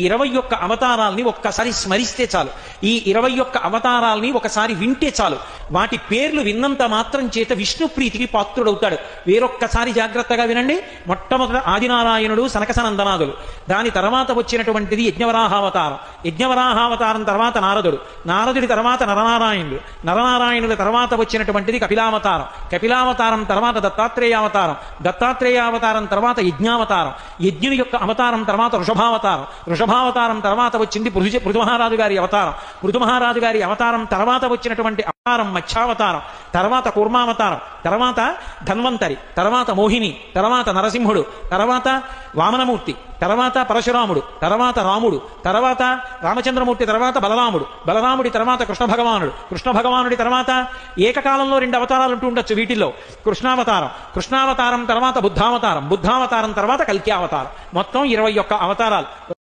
21 అవతారాల్ని ఒక్కసారి స్మరిస్తే చాలు. ఈ 21 అవతారాల్ని ఒకసారి వింటే చాలు. వాటి పేర్లు విన్నంత మాత్రం చేత విష్ణు ప్రీతికి పాత్రుడవుతాడు. వేరొక్కసారి జాగ్రత్తగా వినండి. మొట్టమొదట ఆదినారాయణుడు, సనకసనందనాదులు. దాని తర్వాత వచ్చినటువంటిది యజ్ఞవరాహావతారం. యజ్ఞవరాహావతారం తర్వాత నారదుడు. నారదుడి తర్వాత నరనారాయణుడు. నరనారాయణుల తర్వాత వచ్చినటువంటిది కపిలావతారం. కపిలావతారం తర్వాత దత్తాత్రేయావతారం. దత్తాత్రేయావతారం తర్వాత యజ్ఞావతారం. యజ్ఞుని యొక్క అవతారం తర్వాత వృషభావతారం. వృషభావతారం తర్వాత వచ్చింది పృథుమహారాజు గారి అవతారం. పృథుమహారాజు గారి అవతారం తర్వాత వచ్చినటువంటి అవతారం మత్స్యావతారం. తర్వాత కూర్మావతారం. తర్వాత ధన్వంతరి. తర్వాత మోహిని. తర్వాత నరసింహుడు. తర్వాత వామనమూర్తి. తర్వాత పరశురాముడు. తర్వాత రాముడు. తర్వాత రామచంద్రమూర్తి. తర్వాత బలరాముడు. బలరాముడి తర్వాత కృష్ణ భగవానుడు. కృష్ణ భగవానుడి తర్వాత ఏకకాలంలో 2 అవతారాలు ఉంటూ ఉండొచ్చు వీటిల్లో. కృష్ణావతారం. కృష్ణావతారం తర్వాత బుద్ధావతారం. బుద్ధావతారం తర్వాత కల్కి అవతారం. మొత్తం 21 అవతారాలు.